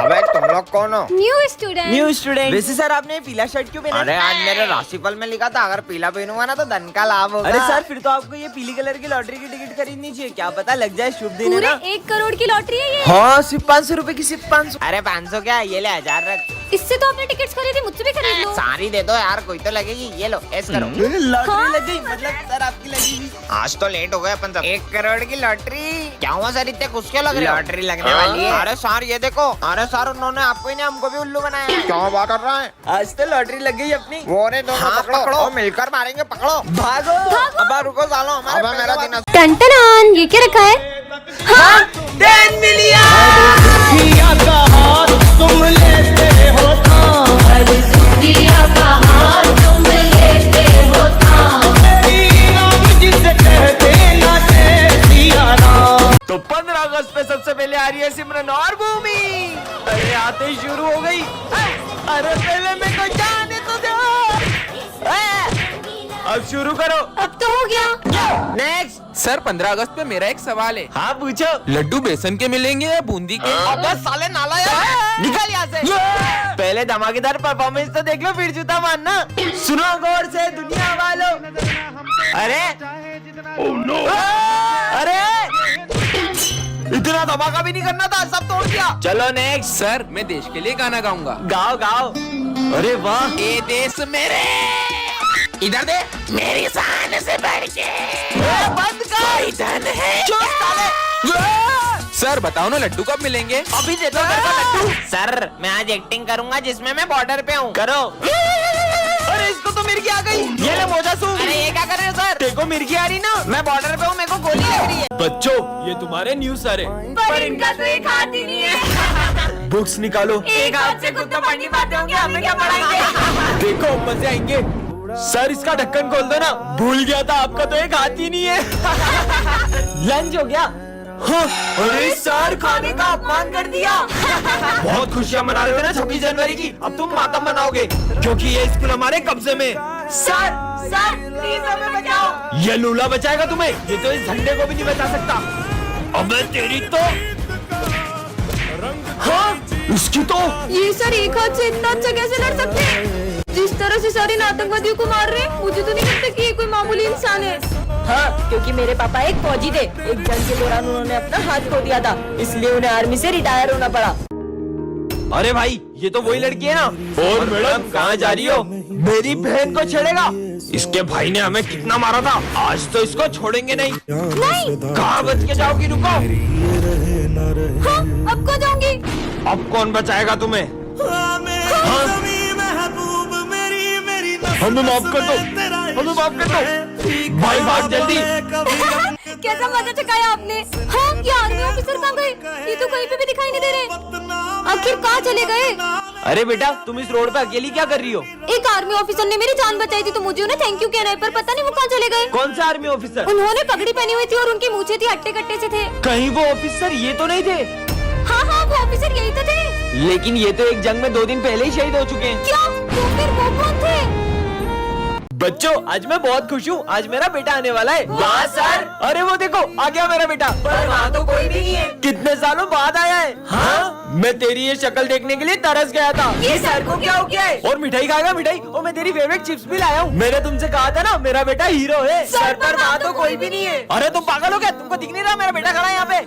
अबे तुम लोग कौन हो? New student. वैसे सर आपने पीला शर्ट क्यों पहना? अरे आज मेरे राशिफल में लिखा था अगर पीला पहनूंगा ना तो धन का लाभ होगा। अरे सर फिर तो आपको ये पीली कलर की लॉटरी की टिकट खरीदनी चाहिए, क्या पता लग जाए शुभ दिन है पूरे ना। 1 करोड़ की लॉटरी है ये। हाँ सिर्फ 500 रुपए की, सिर्फ 500। अरे 500 क्या, ये ले 1000 रख। इससे तो आपने टिकट्स खरीदी, मुझसे भी खरीद लो। सारी दे दो यार, कोई तो लगेगी। ये लो ऐस करो। लॉटरी लग गई, मतलब सर आपकी लगेगी। आज तो लेट हो गए अपन सब। 1 करोड़ की लॉटरी। क्या हुआ सर, इतने खुश क्यों लग रहे हो? लॉटरी लगने वाली है। अरे सर ये देखो, अरे सर उन्होंने आपको ही नहीं हमको भी उल्लू बनाया। क्या बात कर रहा है? आज तो लॉटरी लग गई अपनी। वो रे दोनों पकड़ो, और मिलकर मारेंगे। पकड़ो, भागो। अब रुको सालो, हमारे मेरा दिन। टन ये क्या रखा है? हाँ 10 मिलियन। तुम लेते हो तो 15 अगस्त पे सबसे पहले आ रही है सिमरन और भूमि। अरे आते ही शुरू हो गई। अरे पहले मेरे को जाने तो दो। अब शुरू करो। अब तो हो गया। नेक्स्ट। सर 15 अगस्त पे मेरा एक सवाल है। हाँ पूछो। लड्डू बेसन के मिलेंगे या बूंदी के? अबे साले नाला यार, निकल यहाँ से। पहले धमाकेदार परफॉर्मेंस तो देख लो फिर जूता मारना। सुनो गौर से दुनिया वालों। अरे अरे इतना धमाका भी नहीं करना था, सब तोड़ दिया। चलो नेक्स्ट। सर मैं देश के लिए गाना गाऊंगा। गाओ गाओ। अरे वाह। ये देश मेरे, इधर दे, मेरी शान से बढ़ के बंद कर। धन है। चुप साले। सर बताओ ना लड्डू कब मिलेंगे? अभी दे दो मेरे को लड्डू। सर मैं आज एक्टिंग करूंगा जिसमें मैं बॉर्डर पे हूँ। करो। अरे इसको तो मिर्गी आ गई। ये ले मोजा सूख। अरे ये क्या कर रहे हो सर? देखो मिर्गी आ रही ना। मैं बॉर्डर पे हूँ, मेरे को गोली लग रही है। बच्चों ये तुम्हारे न्यूज़ सर है। पर इनका तो एक हाथ ही नहीं है। बुक्स निकालो। एक हाथ से खुद तो पढ़ नहीं पाते होंगे, हमें क्या पढ़ाएंगे? देखो मजे आएंगे। सर इसका ढक्कन खोल दो ना। भूल गया था आपका तो एक हाथ ही नहीं है। लंच हो गया। हाँ, अरे सर खाने का अपमान कर दिया। बहुत खुशियाँ मना रहे थे ना 26 जनवरी की, अब तुम मातम मनाओगे क्योंकि ये स्कूल हमारे कब्जे में। सर प्लीज हमें बचाओ। ये लूला बचाएगा तुम्हें, ये तो इस झंडे को भी नहीं बचा सकता। अबे तेरी तो। हाँ इसकी तो। ये सर एक हाथ से इतना अच्छा कैसे लड़ सकते हैं? जिस तरह से सर इन आतंकवादियों को मार रहे हैं, मुझे तो नहीं लगता कि ये कोई मामूली इंसान है। हाँ, क्योंकि मेरे पापा एक फौजी थे। एक जंग के दौरान उन्होंने अपना हाथ खो दिया था, इसलिए उन्हें आर्मी से रिटायर होना पड़ा। अरे भाई ये तो वही लड़की है ना। और मैडम कहाँ जा रही हो? मेरी बहन को छेड़ेगा। इसके भाई ने हमें कितना मारा था, आज तो इसको छोड़ेंगे नहीं। कहाँ बच के जाओगी? रुको। हाँ, अब कहाँ जाऊंगी? अब कौन बचाएगा तुम्हें? हमें माफ कर दो, हमें माफ कर दो। भाई भाग जल्दी। कैसा मजा चकाया आपने। हाँ ये आर्मी ऑफिसर कहाँ गए? ये तो कहीं पे भी दिखाई नहीं दे रहे। आखिर कहाँ चले गए? अरे बेटा तुम इस रोड पे अकेली क्या कर रही हो? एक आर्मी ऑफिसर ने मेरी जान बचाई थी तो मुझे उन्हें थैंक यू कहना है, पर पता नहीं वो कहाँ चले गए। कौन सा आर्मी ऑफिसर? उन्होंने पगड़ी पहनी हुई थी और उनकी मूछें थी हट्टे कट्टे से थे। कहीं वो ऑफिसर ये तो नहीं थे? हाँ वो ऑफिसर यही तो थे। लेकिन ये तो एक जंग में 2 दिन पहले ही शहीद हो चुके हैं। क्या? तो फिर वो कौन थे? बच्चों आज मैं बहुत खुश हूँ, आज मेरा बेटा आने वाला है। वाह सर। अरे वो देखो आ गया मेरा बेटा। पर वहाँ तो कोई भी नहीं है। कितने सालों बाद आया है। हाँ मैं तेरी ये शक्ल देखने के लिए तरस गया था। ये सर को क्या हो गया है? और मिठाई खाएगा मिठाई? और मैं तेरी फेवरेट चिप्स भी लाया हूँ। मैंने तुमसे कहा था ना मेरा बेटा हीरो है। सर पर वहाँ तो कोई भी नहीं है। अरे तुम पागल हो क्या? तुमको दिख नहीं रहा मेरा बेटा खड़ा है यहाँ पे?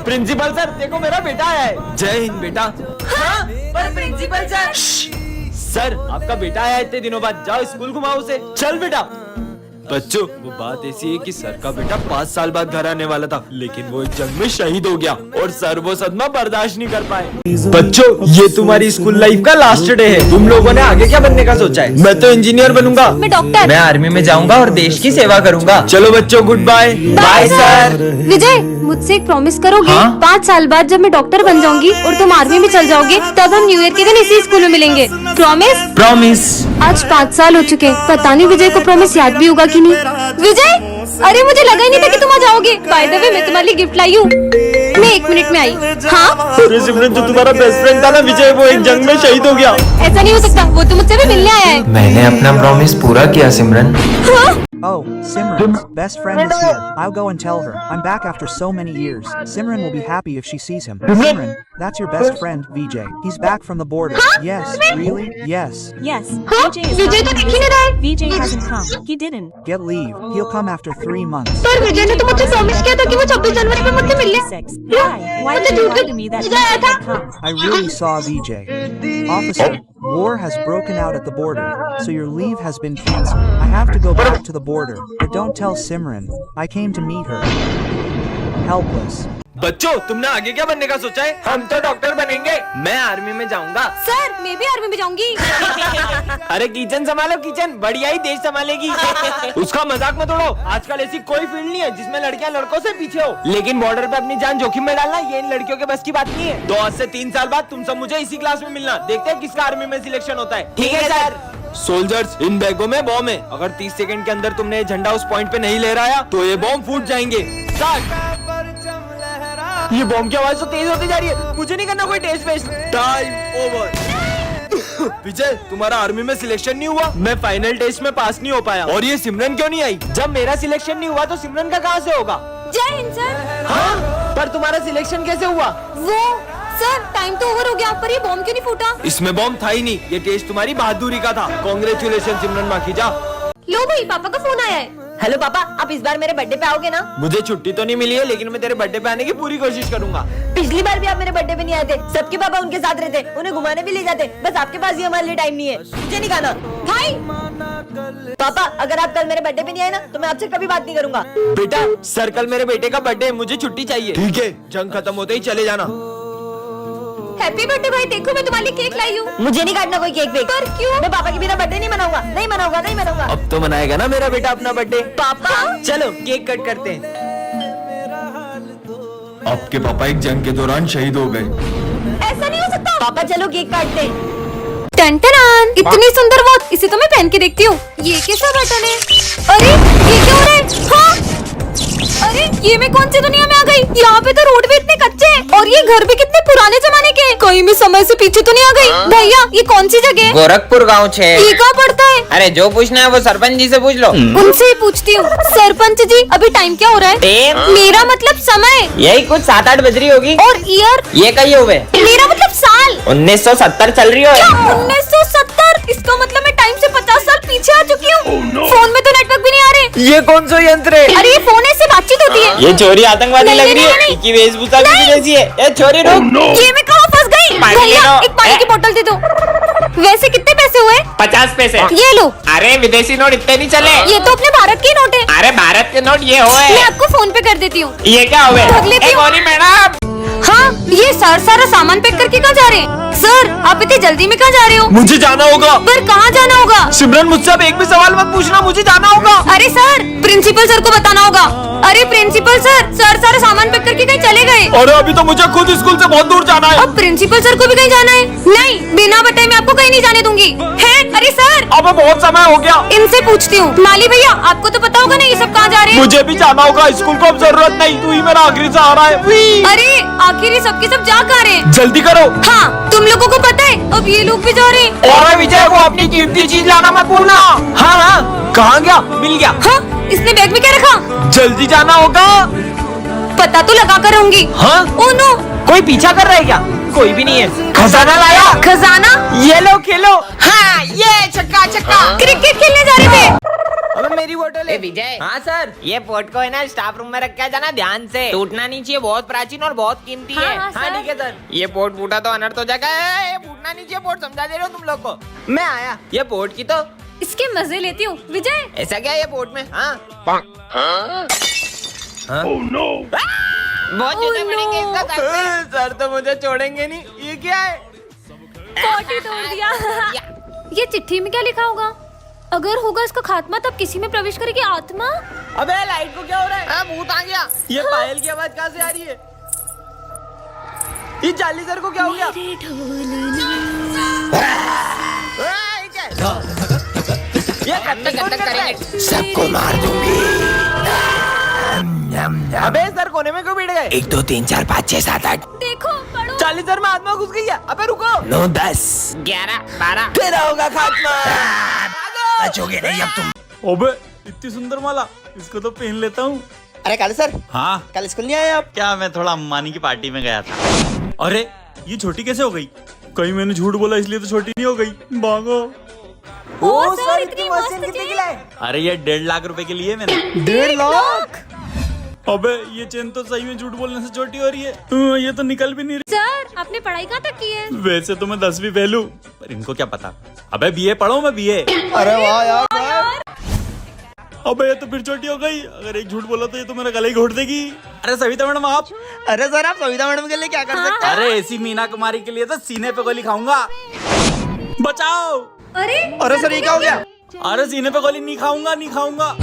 प्रिंसिपल सर देखो मेरा बेटा आया है। जय हिंद बेटा। हाँ, पर प्रिंसिपल सर आपका बेटा आया इतने दिनों बाद, जाओ स्कूल घुमाओ उसे। चल बेटा। बच्चों वो बात ऐसी है कि सर का बेटा 5 साल बाद घर आने वाला था, लेकिन वो एक जंग में शहीद हो गया और सर वो सदमा बर्दाश्त नहीं कर पाए। बच्चों ये तुम्हारी स्कूल लाइफ का लास्ट डे है। तुम लोगों ने आगे क्या बनने का सोचा है? मैं तो इंजीनियर बनूंगा। मैं डॉक्टर। मैं आर्मी में जाऊंगा और देश की सेवा करूंगा। चलो बच्चों goodbye. Bye sir. Vijay मुझसे एक प्रॉमिस करोगे? हाँ? 5 साल बाद जब मैं डॉक्टर बन जाऊंगी और तुम आर्मी में चल जाओगे, तब हम न्यू ईयर के दिन इसी स्कूल में मिलेंगे। प्रॉमिस? प्रॉमिस। आज 5 साल हो चुके, पता नहीं विजय को प्रॉमिस याद भी होगा कि नहीं। विजय अरे मुझे लगा ही नहीं था कि तुम आ जाओगे। बाय द वे मैं तुम्हारे लिए गिफ्ट लाई हूँ। मैं 1 मिनट में आई। हाँ अरे सिमरन जो तुम्हारा बेस्ट फ्रेंड था ना विजय, वो एक जंग में शहीद हो गया। ऐसा नहीं हो सकता, वो तो मुझसे भी मिलने आया है। मैंने अपना प्रॉमिस पूरा किया सिमरन। हाँ? Oh, Simran's best friend is here. I'll go and tell her. I'm back after so many years. Simran will be happy if she sees him. Simran, that's your best friend, Vijay. He's back from the border. Yes, really? Yes. Yes, हाँ Vijay is विजय तो coming. दिख ही नहीं रहा है। Vijay hasn't come. He didn't. Get leave. He'll come after 3 months. पर विजय ने तो मुझसे प्रॉमिस किया था कि वो 26 जनवरी पे मुझसे मिलने। 6. Why मुझे did you झूठ lie to me that विजय आया था। he come? I really saw Vijay. Officer, war has broken out at the border, so your leave has been cancelled. I have to go back to the border, but don't tell Simran. I came to meet her. Helpless. बच्चों, तुमने आगे क्या बनने का सोचा है? हम तो डॉक्टर बनेंगे। मैं आर्मी में जाऊंगा। सर मैं भी आर्मी में जाऊंगी। अरे किचन संभालो, किचन बढ़िया ही देश संभालेगी। उसका मजाक मत उड़ाओ। आजकल ऐसी कोई फील्ड नहीं है जिसमें लड़कियां लड़कों से पीछे हो। लेकिन बॉर्डर पे अपनी जान जोखिम में डालना ये इन लड़कियों के बस की बात नहीं है। तो आज से 3 साल बाद तुम सब मुझे इसी क्लास में मिलना। देखते हैं किसका आर्मी में सिलेक्शन होता है। ठीक है सर। सोल्जर्स, इन बैगों में बॉम्ब है। अगर 30 सेकंड के अंदर तुमने ये झंडा उस पॉइंट पे नहीं लहराया तो ये बॉम्ब फूट जाएंगे। ये बॉम्ब की आवाज तो तेज होती जा रही है। मुझे नहीं करना कोई टेस्ट वेस्ट। Time over. विजय, तुम्हारा आर्मी में सिलेक्शन नहीं हुआ। मैं फाइनल टेस्ट में पास नहीं हो पाया। और ये सिमरन क्यों नहीं आई? जब मेरा सिलेक्शन नहीं हुआ तो सिमरन का कहाँ से होगा? जय हिंद सर। हाँ, पर तुम्हारा सिलेक्शन कैसे हुआ? वो सर टाइम तो ओवर हो गया, पर ये बॉम्ब क्यों नहीं फूटा? इसमें बॉम्ब था ही नहीं। ये टेस्ट तुम्हारी बहादुरी का था। कांग्रेचुलेशन सिमरन माखीजा। लो भाई पापा का फोन आया है। हेलो पापा, आप इस बार मेरे बर्थडे पे आओगे ना? मुझे छुट्टी तो नहीं मिली है, लेकिन मैं तेरे बर्थडे पे आने की पूरी कोशिश करूंगा। पिछली बार भी आप मेरे बर्थडे पे नहीं आए थे। सबके पापा उनके साथ रहते, उन्हें घुमाने भी ले जाते। बस आपके पास ही हमारे लिए टाइम नहीं है। मुझे नहीं खाना। भाई पापा, अगर आप कल मेरे बर्थडे पे नहीं आए ना तो मैं आपसे कभी बात नहीं करूंगा। बेटा, सर कल मेरे बेटे का बर्थडे है, मुझे छुट्टी चाहिए। ठीक है, जंग खत्म होते ही चले जाना। हैप्पी बर्थडे भाई, देखो मैं तुम्हारे लिए केक लाई हूँ। मुझे नहीं काटना कोई केक वेक। पर क्यों? मैं पापा के बिना बर्थडे नहीं मनाऊंगा, नहीं मनाऊंगा, नहीं मनाऊंगा। अब तो मनाएगा ना मेरा बेटा अपना बर्थडे। पापा चलो केक कट करते हैं। आपके पापा एक जंग के दौरान शहीद हो गए। ऐसा नहीं हो सकता। पापा चलो केक काटते हैं। टन-टन-आन, इतनी सुंदर वॉच, इसे तो मैं पहन के देखती हूँ। ये कैसा बटन है? अरे ये क्या हो रहा है? हाँ? अरे ये मैं कौन सी दुनिया में आ गई? यहाँ पे तो रोड भी इतने कच्चे हैं और ये घर भी कितने पुराने जमाने के हैं। कहीं मैं समय से पीछे तो नहीं आ गई? भैया ये कौन सी जगह है? गोरखपुर गाँव 6। ये कहाँ पड़ता है? अरे जो पूछना है वो सरपंच जी से पूछ लो। उनसे ही पूछती हूँ। सरपंच जी अभी टाइम क्या हो रहा है? टाइम? मेरा मतलब समय। यही कुछ 7-8 बज रही होगी। और ईयर? ये कही हुए मेरा मतलब साल। 1970 चल रही हो। क्या 1970? इसका मतलब मैं टाइम से 50 साल पीछे आ चुकी हूँ। फोन में तो नेटवर्क भी नहीं आ रहे। ये कौन सा यंत्र है? अरे ये फोन है, इससे बातचीत होती है। ये छोरी आतंकवादी नहीं, लग रही नहीं, है। नहीं। इसकी वेशभूषा भी जैसी है। ये छोरी रुक। ये मैं कहाँ फंस गई? पानी ले भैया लो। एक पानी की बोतल दे दो। वैसे कितने पैसे हुए? 50 पैसे। ये लो। अरे विदेशी नोट इतने नहीं चले। ये तो अपने भारत के नोट है। अरे भारत के नोट ये हुए। मैं आपको फोन पे कर देती हूँ। ये क्या हुए? कर लेती हूँ। गौरी मैडम, हाँ ये सारा सामान पैक करके कहाँ जा रहे हैं? सर आप इतनी जल्दी में कहाँ जा रहे हो? मुझे जाना होगा। पर कहाँ जाना होगा? सिमरन, मुझसे अब एक भी सवाल मत पूछना, मुझे जाना होगा। अरे सर प्रिंसिपल सर को बताना होगा। अरे प्रिंसिपल सर, सर सारा सामान पैक करके कहीं चले गए। अरे अभी तो मुझे खुद स्कूल से बहुत दूर जाना है। अब प्रिंसिपल सर को भी कहीं जाना है? नहीं, बिना बताए मैं आपको कहीं नहीं जाने दूंगी। है? अरे सर अब बहुत समय हो गया। इनसे पूछती हूँ। माली भैया आपको तो पता होगा ना ये सब कहाँ जा रहे हैं? मुझे भी जाना होगा। स्कूल को अब जरूरत नहीं, तू ही मेरा आखिरी सहारा है। अरे आखिर ये सबके सब जा कहाँ रहे हैं? जल्दी करो। हाँ तुम लोगों को पता है अब ये लोग भी जा रहे हैं। और विजय को अपनी कीमती चीज लाना मत भूलना। हाँ हाँ, कहाँ गया? मिल गया। हाँ इसने बैग में क्या रखा? जल्दी जाना होगा। पता तो लगा कर होंगी। हाँ? ओह नो, कोई पीछा कर रहा है क्या? कोई भी नहीं है। खजाना लाया। खजाना? ये लो खेलो। हाँ ये छक्का छक्का। क्रिकेट खेलने जा रहे थे। अबे मेरी बोतल है। विजय, हाँ सर। ये पोर्ट को है ना स्टाफ रूम में रख के जाना, ध्यान से। टूटना नहीं चाहिए, बहुत प्राचीन और बहुत कीमती है। हाँ, हाँ ठीक है सर। ये पोर्ट फूटा तो अनर्थ हो जाएगा। ये फूटना नहीं चाहिए पोर्ट, समझा दे रहे हो तुम लोग को। मैं आया। ये पोर्ट की तो इसके मजे लेती हूँ। विजय ऐसा क्या है ये पोर्ट में? हाँ बहुत जूते पड़ेंगे इसका सर पे। सर तो मुझे छोड़ेंगे नहीं। ये क्या है? पॉटी तोड़ दिया। ये चिट्ठी में क्या लिखा होगा? अगर होगा इसका खात्मा तब किसी में प्रवेश करेगी आत्मा। अबे लाइट को क्या हो रहा है? हाँ, भूत आ गया। ये पायल की आवाज कहाँ से आ रही है? ये जाली सर को क्या हो गया? ये गंदक करेंगे। सबको मार दूंगी। अबे सर कोने में क्यों बैठ गए? 1 2 3 4 5 6 7 8 देखो पढ़ो। चाली सर में आत्मा घुस गई है। अबे रुको। 9 10 11 12। तेरा होगा खात्मा। बचोगे नहीं अब तुम। अबे इतनी सुंदर माला, इसको तो पहन लेता हूँ। अरे काले सर, हाँ कल स्कूल नहीं आए आप? क्या, मैं थोड़ा अम्बानी की पार्टी में गया था। अरे ये छोटी कैसे हो गई? कहीं मैंने झूठ बोला इसलिए तो छोटी नहीं हो गई। भागो। ओ सर, इतनी मस्त चेन। अरे ये 1.5 लाख रुपए के लिए मैंने। 1.5 लाख? अबे ये चेन तो सही में झूठ बोलने से छोटी हो रही है। ये तो निकल भी नहीं रही। सर, आपने पढ़ाई कहाँ तक की है? वैसे तो मैं 10वीं फेल हूँ, पर इनको क्या पता। अबे बीए पढ़ो, मैं बीए। अरे वाह यार। अबे ये तो फिर छोटी हो गई। अगर एक झूठ बोला तो ये तो मेरा गला ही घोट देगी। अरे सविता मैडम आप। अरे सर, आप सविता मैडम के लिए क्या कर सकते हैं? अरे ऐसी मीना कुमारी के लिए तो सीने पे गोली खाऊंगा। बचाओ। अरे सर, ये क्या हो गया? अरे सीने पे गोली नहीं खाऊंगा, नहीं खाऊंगा।